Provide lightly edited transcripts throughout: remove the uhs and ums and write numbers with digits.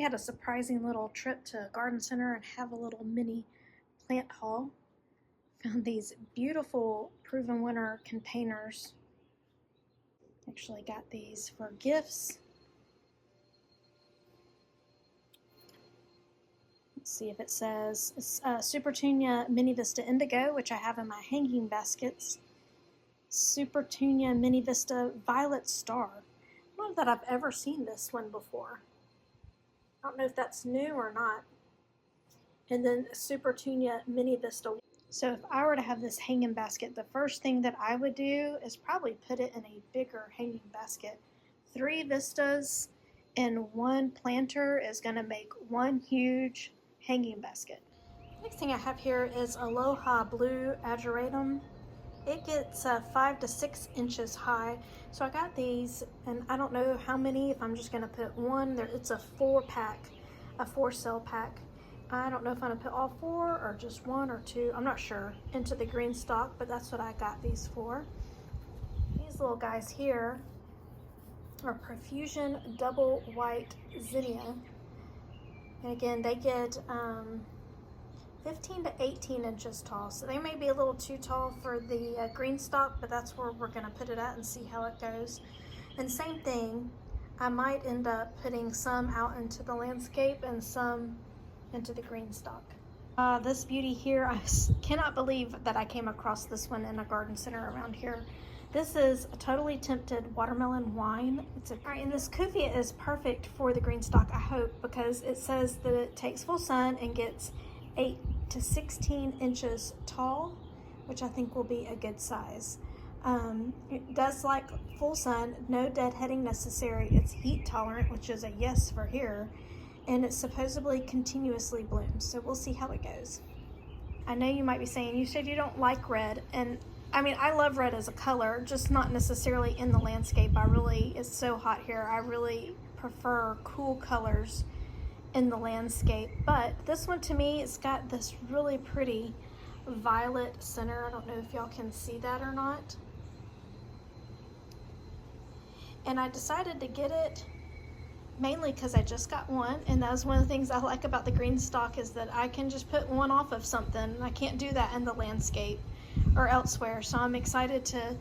We had a surprising little trip to a garden center and have a little mini plant haul. Found these beautiful Proven Winter containers. Actually got these for gifts. Let's see if it says it's Supertunia Mini Vista Indigo, which I have in my hanging baskets. Supertunia Mini Vista Violet Star. I don't know that I've ever seen this one before. I don't know if that's new or not. And then Supertunia Mini Vista. So if I were to have this hanging basket, the first thing that I would do is probably put it in a bigger hanging basket. 3 Vistas and 1 planter is going to make one huge hanging basket. Next thing I have here is Aloha Blue Ageratum. It gets 5 to 6 inches high. So I got these, and I don't know how many, if I'm just going to put one. It's a 4-pack, a 4-cell pack. I don't know if I'm going to put all 4 or just 1 or 2, I'm not sure, into the GreenStalk, but that's what I got these for. These little guys here are Profusion Double White Zinnia. And again, they get 15 to 18 inches tall. So they may be a little too tall for the GreenStalk, but that's where we're going to put it at and see how it goes. And same thing, I might end up putting some out into the landscape and some into the GreenStalk. This beauty here, I cannot believe that I came across this one in a garden center around here. This is a Totally Tempted Watermelon Wine. Alright, and this Cuphea is perfect for the GreenStalk, I hope, because it says that it takes full sun and gets 8 to 16 inches tall, which I think will be a good size. It does like full sun, no deadheading necessary. It's heat tolerant, which is a yes for here, and it supposedly continuously blooms, so we'll see how it goes. I know you might be saying, you said you don't like red, and I mean, I love red as a color, just not necessarily in the landscape. It's so hot here, I really prefer cool colors in the landscape. But this one, to me, it's got this really pretty violet center. I don't know if y'all can see that or not. And I decided to get it mainly because I just got one, and that was one of the things I like about the GreenStalk, is that I can just put one off of something. I can't do that in the landscape or elsewhere, so I'm excited to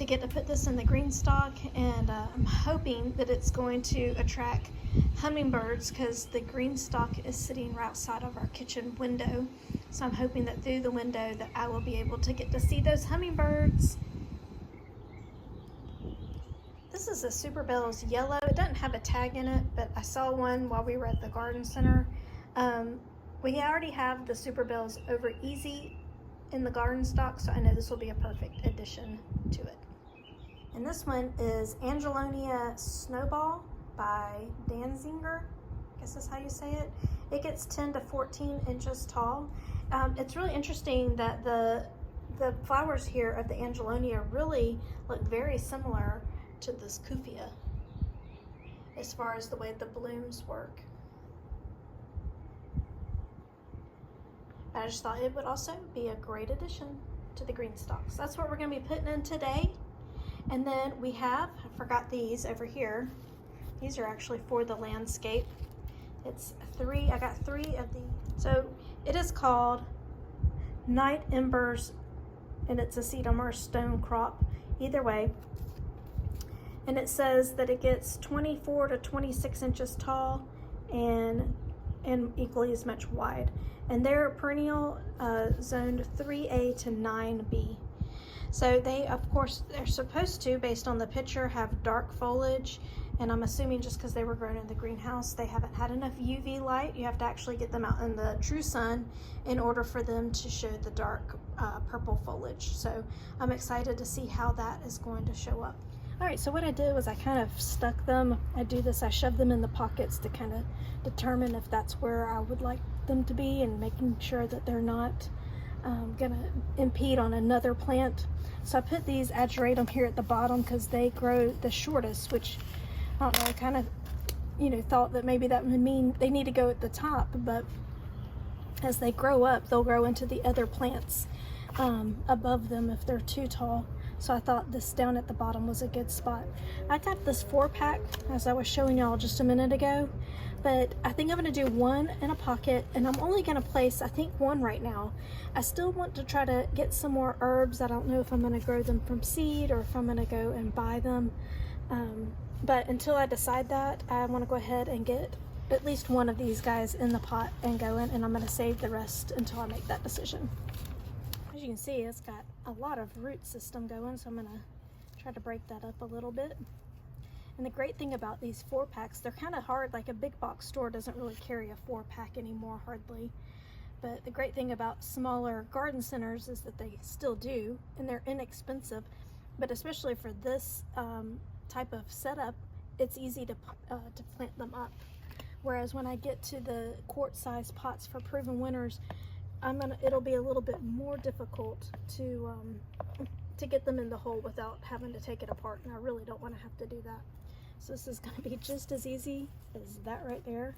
get to put this in the GreenStalk, and I'm hoping that it's going to attract hummingbirds, because the GreenStalk is sitting right outside of our kitchen window. So I'm hoping that through the window that I will be able to get to see those hummingbirds. This is a Superbells Yellow. It doesn't have a tag in it, but I saw one while we were at the garden center. We already have the Superbells Over Easy in the GreenStalk, so I know this will be a perfect addition to it. And this one is Alonia Snowball by Danzinger, I guess that's how you say it. It gets 10 to 14 inches tall. It's really interesting that the flowers here of the Alonia really look very similar to this Cuphea as far as the way the blooms work. I just thought it would also be a great addition to the GreenStalks. That's what we're going to be putting in today. And then we have, I forgot these over here. These are actually for the landscape. It's 3, I got 3 of these. So it is called Night Embers, and it's a sedum or stone crop, either way. And it says that it gets 24 to 26 inches tall and equally as much wide. And they're perennial, zoned 3A to 9B. So they, of course, they're supposed to, based on the picture, have dark foliage. And I'm assuming just because they were grown in the greenhouse, they haven't had enough UV light. You have to actually get them out in the true sun in order for them to show the dark purple foliage. So I'm excited to see how that is going to show up. All right, so what I did was I kind of stuck them. I do this, I shove them in the pockets to kind of determine if that's where I would like them to be, and making sure that they're not gonna impede on another plant. So I put these Ageratum here at the bottom because they grow the shortest, which I don't know, I kind of, you know, thought that maybe that would mean they need to go at the top, but as they grow up, they'll grow into the other plants above them if they're too tall. So I thought this down at the bottom was a good spot. I got this 4-pack, as I was showing y'all just a minute ago. but I think I'm going to do one in a pocket, and I'm only going to place, I think, one right now. I still want to try to get some more herbs. I don't know if I'm going to grow them from seed or if I'm going to go and buy them. But until I decide that, I want to go ahead and get at least one of these guys in the pot and going, and I'm going to save the rest until I make that decision. As you can see, it's got a lot of root system going, so I'm going to try to break that up a little bit. And the great thing about these 4-packs, they're kind of hard. Like a big box store doesn't really carry a 4-pack anymore, hardly. But the great thing about smaller garden centers is that they still do, and they're inexpensive. But especially for this type of setup, it's easy to plant them up. Whereas when I get to the quart-sized pots for Proven Winners, it'll be a little bit more difficult to get them in the hole without having to take it apart, and I really don't want to have to do that. So this is going to be just as easy as that right there.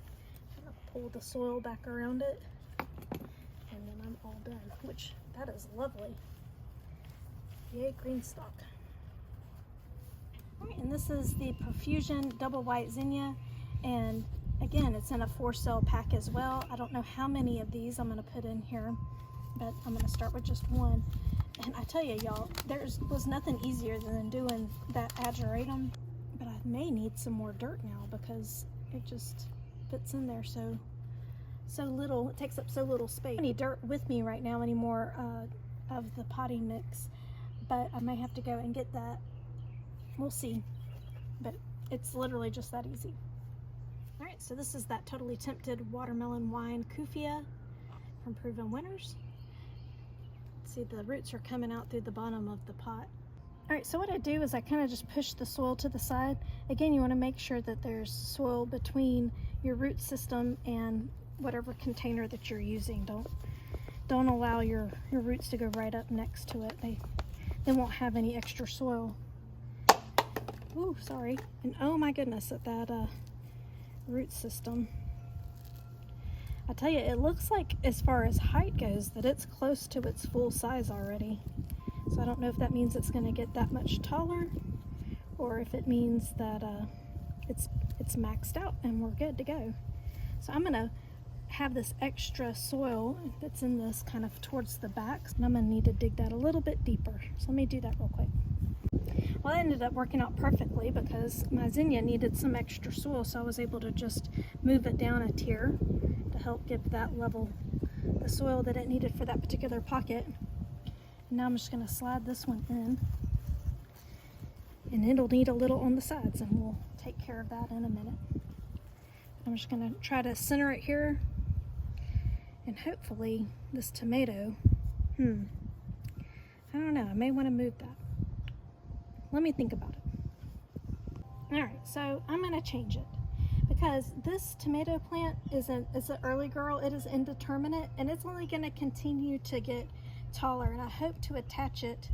I'm going to pull the soil back around it, and then I'm all done, which that is lovely. Yay, GreenStalk. All right, and this is the Profusion Double White Zinnia, and again, it's in a 4-cell pack as well. I don't know how many of these I'm going to put in here, but I'm going to start with just one. And I tell you, y'all, was nothing easier than doing that Ageratum, but I may need some more dirt now because it just fits in there so little. It takes up so little space. I don't have any dirt with me right now anymore of the potting mix, but I may have to go and get that. We'll see, but it's literally just that easy. All right, so this is that Totally Tempted Watermelon Wine Cuphea from Proven Winners. See, the roots are coming out through the bottom of the pot. All right, so what I do is I kind of just push the soil to the side. Again, you want to make sure that there's soil between your root system and whatever container that you're using. Don't allow your roots to go right up next to it. They won't have any extra soil. Ooh, sorry. And oh my goodness, at that root system. I tell you, it looks like as far as height goes that it's close to its full size already. So I don't know if that means it's going to get that much taller, or if it means that it's maxed out and we're good to go. So I'm going to have this extra soil that's in this kind of towards the back, and I'm going to need to dig that a little bit deeper. So let me do that real quick. Well, it ended up working out perfectly because my zinnia needed some extra soil, so I was able to just move it down a tier to help give that level the soil that it needed for that particular pocket. And now I'm just going to slide this one in, and it'll need a little on the sides, and we'll take care of that in a minute. I'm just going to try to center it here, and hopefully this tomato, I don't know, I may want to move that. Let me think about it. All right, so I'm going to change it because this tomato plant is an early girl. It is indeterminate, and it's only going to continue to get taller, and I hope to attach it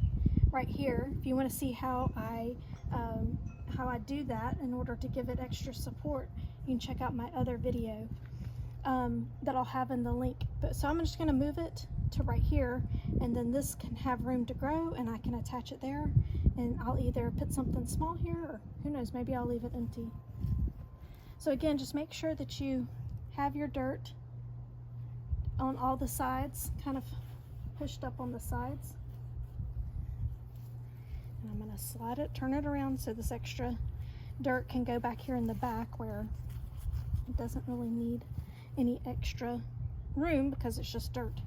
right here. If you want to see how I do that in order to give it extra support, you can check out my other video that I'll have in the link. So I'm just going to move it to right here, and then this can have room to grow, and I can attach it there, and I'll either put something small here, or who knows, maybe I'll leave it empty. So again, just make sure that you have your dirt on all the sides, kind of pushed up on the sides. And I'm going to slide it, turn it around so this extra dirt can go back here in the back where it doesn't really need any extra room because it's just dirt.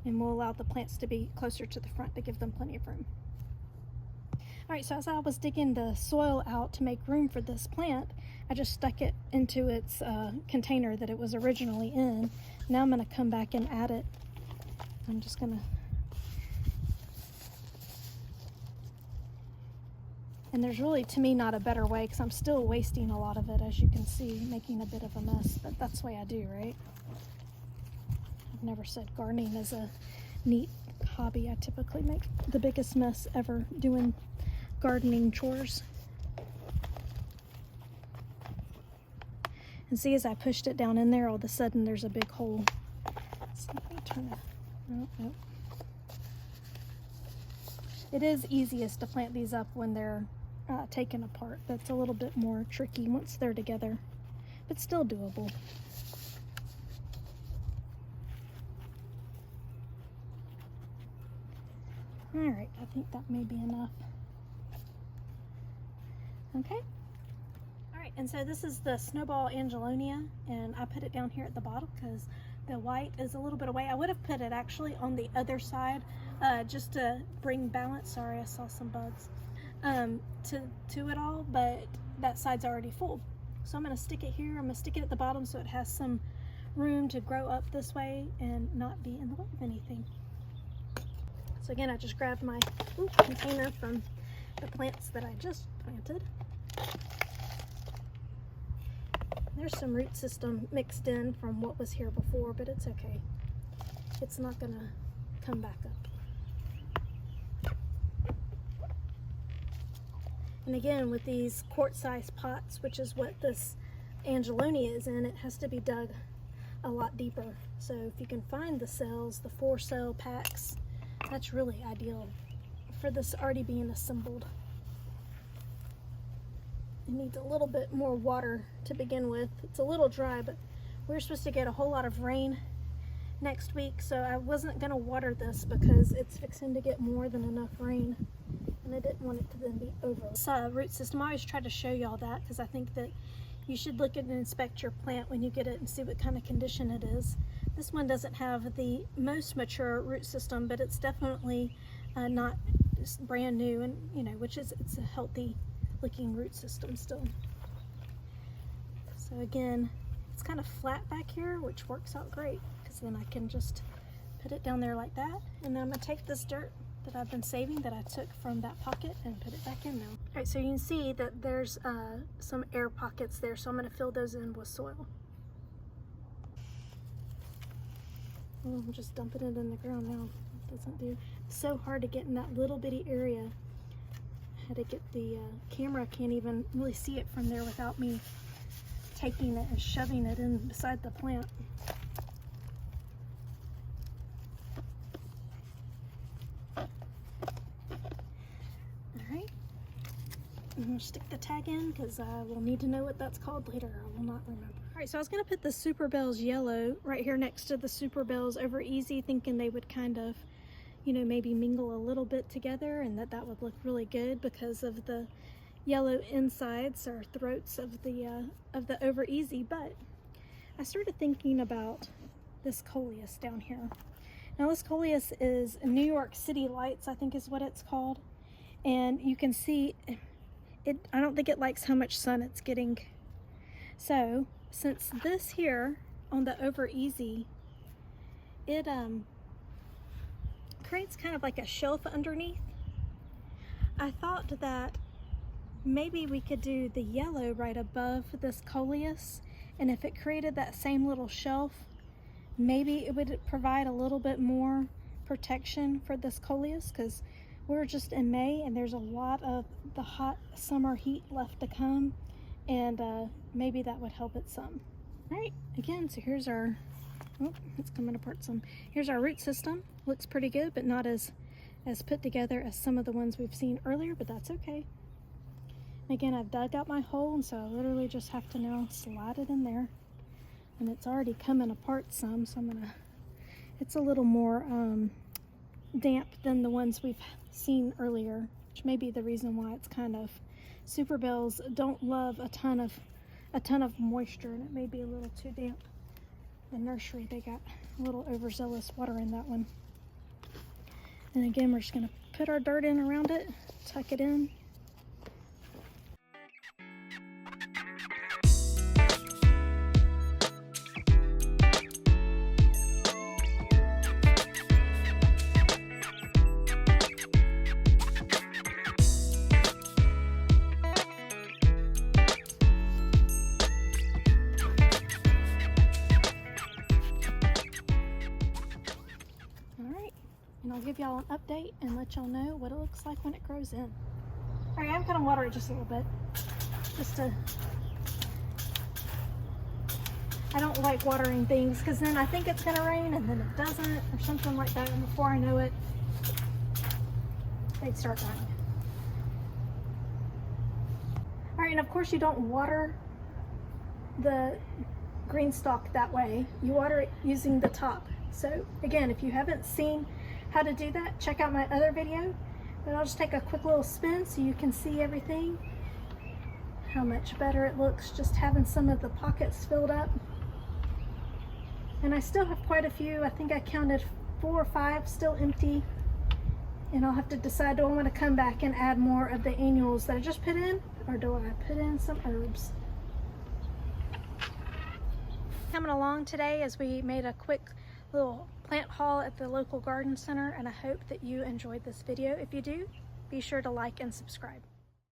And we'll allow the plants to be closer to the front to give them plenty of room. All right, so as I was digging the soil out to make room for this plant, I just stuck it into its container that it was originally in. Now I'm going to come back and add it. I'm just going to, and there's really, to me, not a better way because I'm still wasting a lot of it, as you can see, making a bit of a mess, but that's the way I do, right? I've never said gardening is a neat hobby. I typically make the biggest mess ever doing gardening chores. And see, as I pushed it down in there, all of a sudden there's a big hole. So let me turn it. Nope. It is easiest to plant these up when they're taken apart. That's a little bit more tricky once they're together. but still doable. All right, I think that may be enough. Okay. All right, and so this is the Snowball Alonia, and I put it down here at the bottom because the white is a little bit away. I would have put it actually on the other side just to bring balance. Sorry, I saw some bugs to it all, but that side's already full. So I'm gonna stick it here. I'm gonna stick it at the bottom so it has some room to grow up this way and not be in the way of anything. So again, I just grabbed my container from the plants that I just planted. There's some root system mixed in from what was here before, but it's okay. It's not gonna come back up. And again, with these quart-sized pots, which is what this Alonia is in, it has to be dug a lot deeper. So if you can find the cells, the 4-cell packs, that's really ideal for this already being assembled. It needs a little bit more water to begin with. It's a little dry, but we're supposed to get a whole lot of rain next week, so I wasn't gonna water this because it's fixing to get more than enough rain, and I didn't want it to then be over. This root system, I always try to show y'all that because I think that you should look at and inspect your plant when you get it and see what kind of condition it is. This one doesn't have the most mature root system, but it's definitely not brand new, and you know, it's a healthy looking root system still. So again, it's kind of flat back here, which works out great because then I can just put it down there like that. And then I'm gonna take this dirt that I've been saving that I took from that pocket and put it back in now. All right, so you can see that there's some air pockets there, so I'm gonna fill those in with soil. I'm just dumping it in the ground now. It doesn't do. It's so hard to get in that little bitty area. I had to get the camera, can't even really see it from there without me taking it and shoving it in beside the plant. Alright, I'm going to stick the tag in because I will need to know what that's called later. I will not remember. Alright, so I was going to put the Superbells Yellow right here next to the Superbells Over Easy, thinking they would kind of, you know, maybe mingle a little bit together and that would look really good because of the yellow insides or throats of the Over Easy. But I started thinking about this coleus down here. Now this coleus is New York City Lights, I think is what it's called. And you can see it, I don't think it likes how much sun it's getting. So since this here on the Over Easy, it creates kind of like a shelf underneath, I thought that maybe we could do the yellow right above this coleus, and if it created that same little shelf, maybe it would provide a little bit more protection for this coleus, because we're just in May and there's a lot of the hot summer heat left to come, and maybe that would help it some. All right, again, so here's our, oh, it's coming apart some. Here's our root system. Looks pretty good, but not as put together as some of the ones we've seen earlier, but that's okay. And again, I've dug out my hole, and so I literally just have to now slide it in there. And it's already coming apart some, so I'm gonna, it's a little more damp than the ones we've seen earlier, which may be the reason why it's kind of, Superbells don't love a ton of moisture, and it may be a little too damp. The nursery, they got a little overzealous water in that one. And again, we're just gonna put our dirt in around it, tuck it in. And I'll give y'all an update and let y'all know what it looks like when it grows in. All right, I'm gonna water it just a little bit, just to, I don't like watering things because then I think it's gonna rain and then it doesn't, or something like that, and before I know it, they'd start dying. All right, and of course you don't water the GreenStalk that way. You water it using the top. So again, if you haven't seen how to do that, check out my other video. But I'll just take a quick little spin so you can see everything. How much better it looks just having some of the pockets filled up. And I still have quite a few. I think I counted 4 or 5 still empty. And I'll have to decide, do I want to come back and add more of the annuals that I just put in, or do I put in some herbs? Coming along today as we made a quick little plant haul at the local garden center, and I hope that you enjoyed this video. If you do, be sure to like and subscribe.